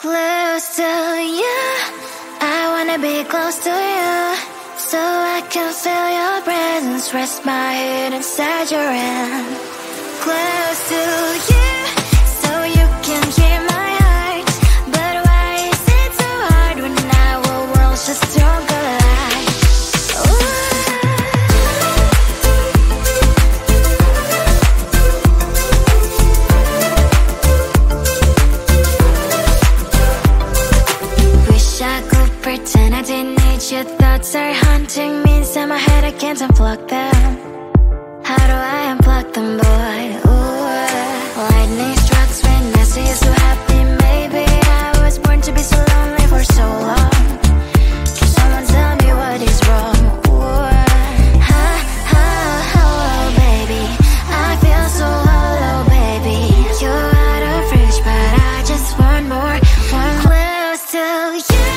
Close to you, I wanna be close to you, so I can feel your presence, rest my head inside your hand. Close to you, so you can hear my heart, but why is it so hard when our world's just don't collide? Pretend I didn't need your thoughts are haunting me inside my head, I can't unplug them. How do I unplug them, boy? Ooh, lightning strikes when I see you so happy. Maybe I was born to be so lonely for so long. Can someone tell me what is wrong? Ooh, oh, baby, I feel so hollow, baby. You're out of reach, but I just want more, one close to you.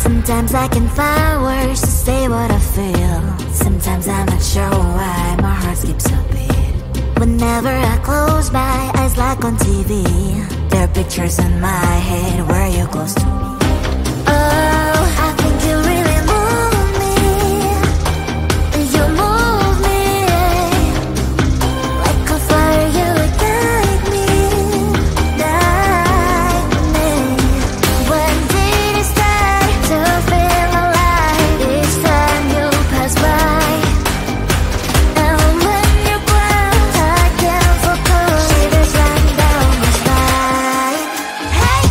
Sometimes I can find words to say what I feel. Sometimes I'm not sure why my heart skips a beat. Whenever I close my eyes like on TV, there are pictures in my head where you're close to me. Oh, I think you really move me. You move me like a fire, you would guide me, guide me. When did it start to feel alive? Each time you pass by, and when you ground, I can't focus. Shivers run down my spine. Hey.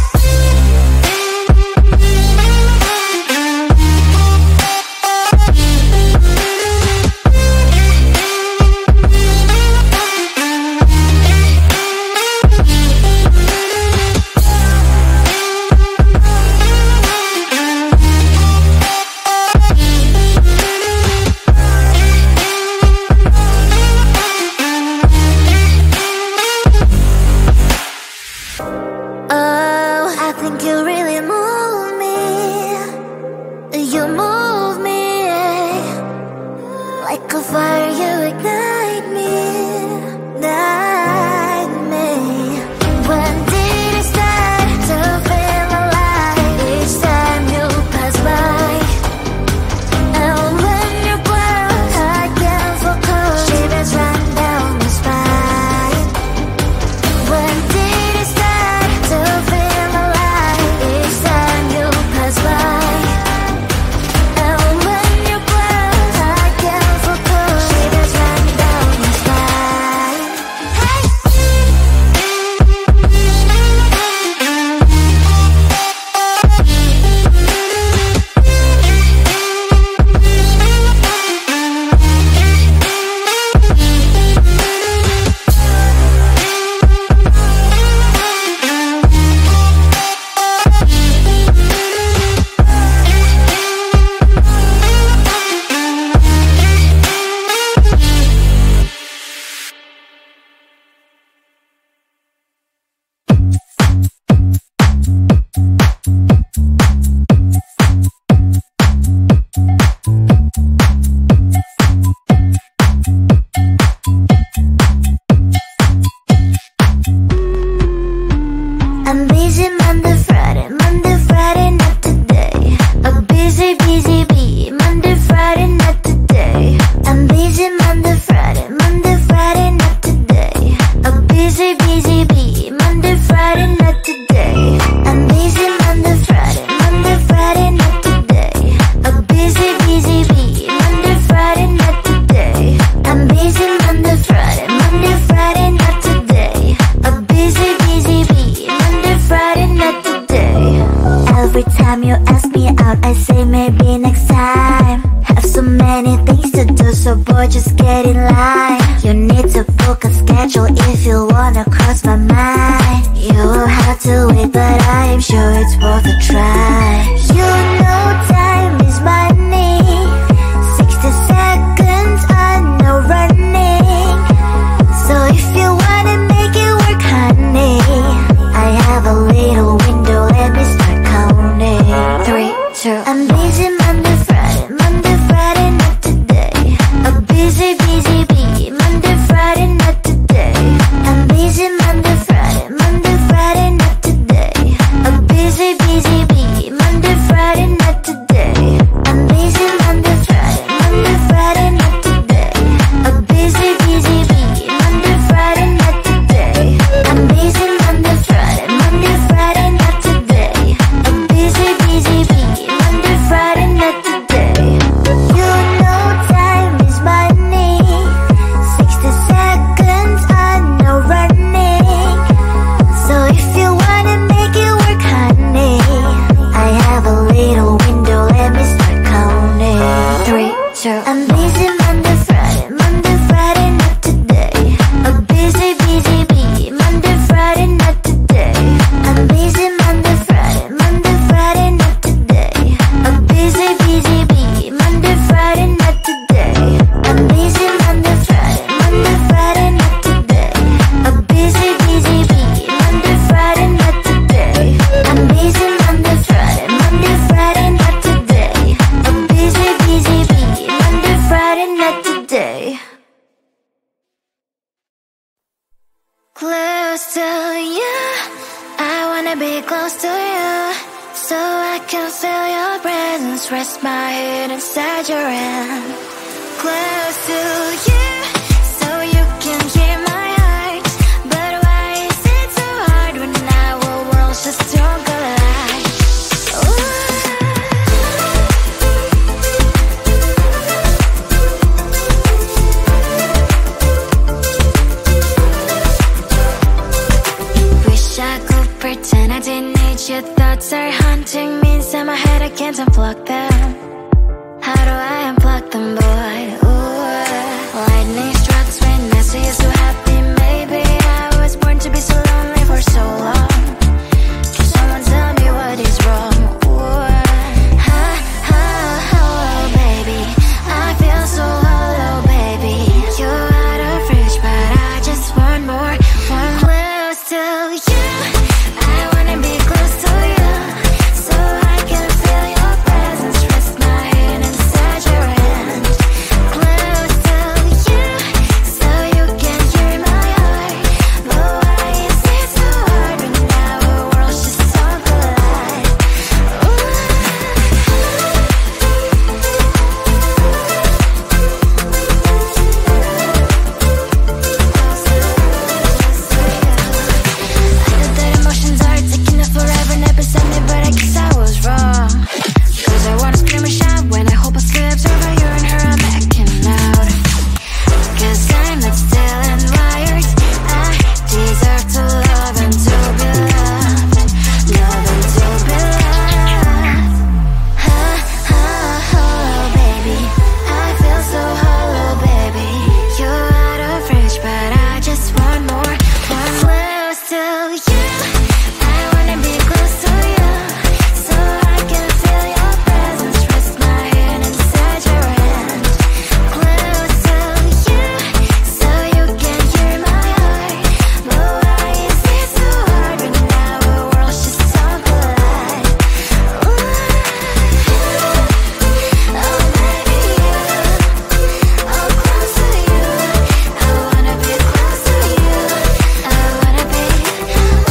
book a schedule if you wanna cross my mind. You will have to wait, but I'm sure it's worth a try. You know time is money. 60 seconds on no running. So if you wanna make it work, honey, I have a little window, let me start counting. 3, 2, I'm busy Monday, Friday, not today. A busy bee, Monday, Friday, not today. I'm busy Monday, Friday, not today. A busy bee, Monday, Friday, not today. I'm busy Monday, Friday, not today. A busy bee, Monday, Friday, not today. I'm busy Monday, Friday, not today. A busy bee, Monday, Friday, not today. You know time is money. 60 seconds on no running. So if you wanna make it work, honey, I have a little window, let me start counting. 3, 2, I'm busy Monday, Friday, not today. A busy bee, Monday, Friday, not today. I'm busy Monday, Friday, not today. A busy bee, Monday, Friday, not today. I'm busy Monday, Friday, not today. A busy bee, Monday, Friday, not today. I'm busy Monday, Friday, not today. A busy bee, Monday, Friday, not today. Close to you, I wanna be close to you, so I can feel your presence, rest my head inside your hand. Close to you, so you can hear my heart. But why is it so hard when our worlds just don't collide? Wish I could pretend I didn't need your thoughts are haunting me inside my head, I can't unplug them. How do I unplug them, boy? Ooh, lightning strikes when I see you so happy. Maybe I was born to be so lonely for so long. Can someone tell me what is wrong? Ooh, oh, baby, I feel so hollow, baby. You're out of reach, but I just want more, close to you. I wanna be close to you, so I can feel your presence, rest my head inside your hand. Close to you, so you can hear my heart. But why is it so hard when our worlds just don't collide? I know that emotions are taking up forever, never send me, but I guess I was wrong. Cause I wanna scream and shout when I hope I slip over you and her, I'm acting out. Cause I'm not still and wired. I deserve to love and to be loved. Love and to be loved. Oh, baby, I feel so hollow, baby. You're out of reach, but I just want more, close to you. I wanna be close to you, so I can feel your presence, rest my head inside your hand. Close to you, so you can hear my heart. But why is it so hard when our worlds just don't collide? Oh, baby, oh, close to you. I wanna be close to you. I wanna be close to you.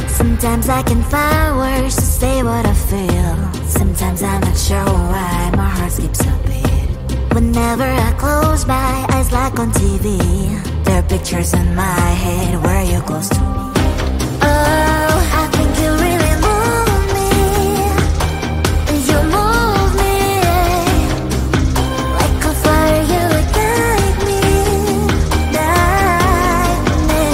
Sometimes I can find words to say what I feel. Sometimes I'm not sure why my heart skips a beat. Whenever I close my eyes like on TV, there are pictures in my head where you're close to me. Oh, I think you really move me. You move me like a fire, you ignite me, ignite me.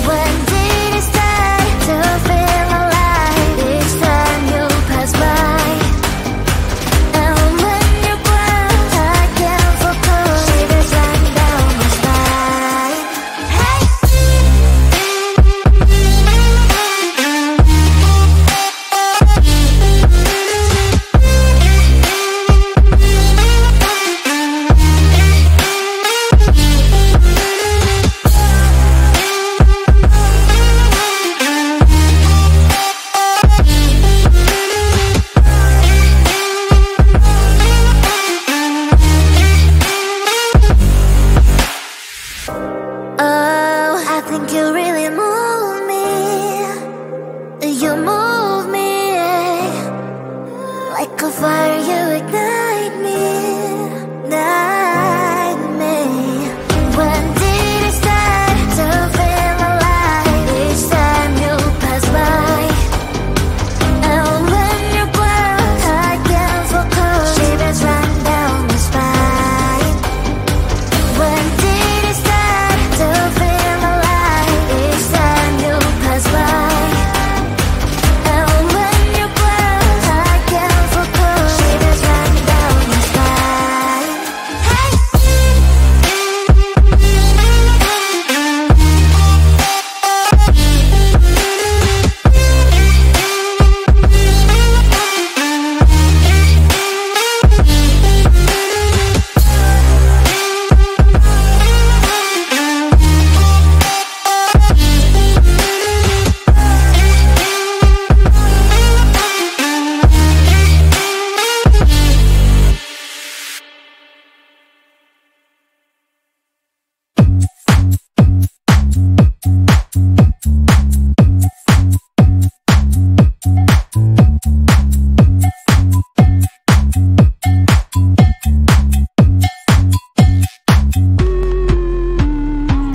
When did it start to feel alive? Each time you pass by, and when you glance, I can't focus. Shivers run down my spine. Hey. Oh, I think you really move me. You move me like a fire, you ignite me, ignite me. When did it start to feel alive? Each time you pass by, and when you glance, I can't focus. Shivers run down my spine. When did it start to feel alive? Each time you pass by, and when you glance, I can't focus. Shivers run down my spine. Hey.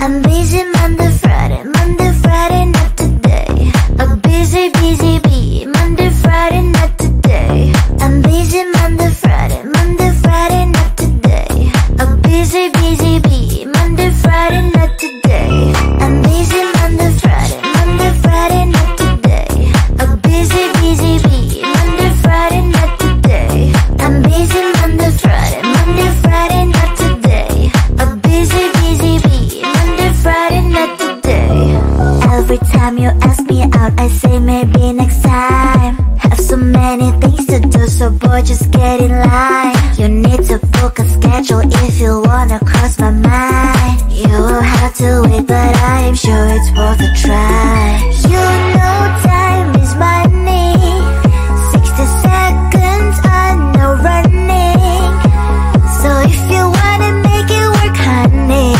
I'm busy Monday, Friday, not today. A busy, busy bee, Monday, Friday, not today. I'm busy Monday, Friday, not today. A busy, busy bee, Monday, Friday, not today. I'm busy Monday, Friday, not today. A busy, busy bee, Monday, Friday, not today. I'm busy Monday, Friday, not today. A busy, busy bee, Monday, Friday, not today. Every time you ask me out, I say maybe next time. Have so many things to do, so boy, just get in line. You need to book a schedule if you wanna cross my mind. You will have to wait, but I am sure it's worth a try. You know time is money. 60 seconds on no running. So if you wanna make it work, honey,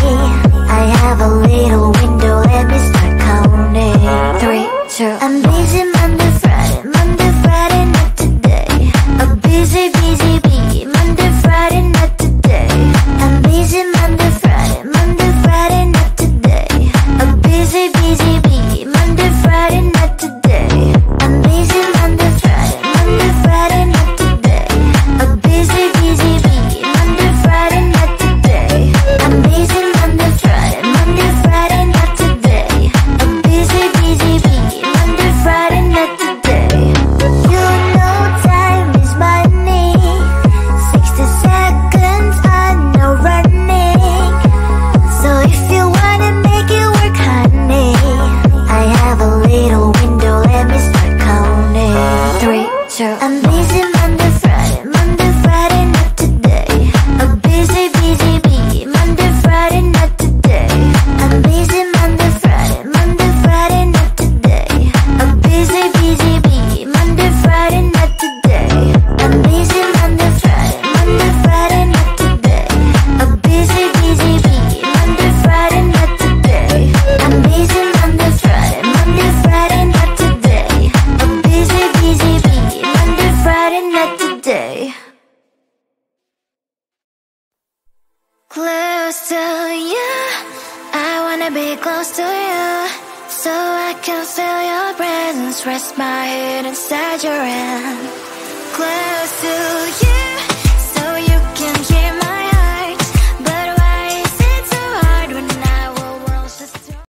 I have a little window, let me start counting. 3, 2, I'm busy Monday, Friday, not today. A busy, busy bee, Monday, Friday, not today. I'm busy Monday, Friday, not today. A busy, busy bee, Monday, Friday, be close to you, so I can feel your presence. Rest my head inside your hand. Close to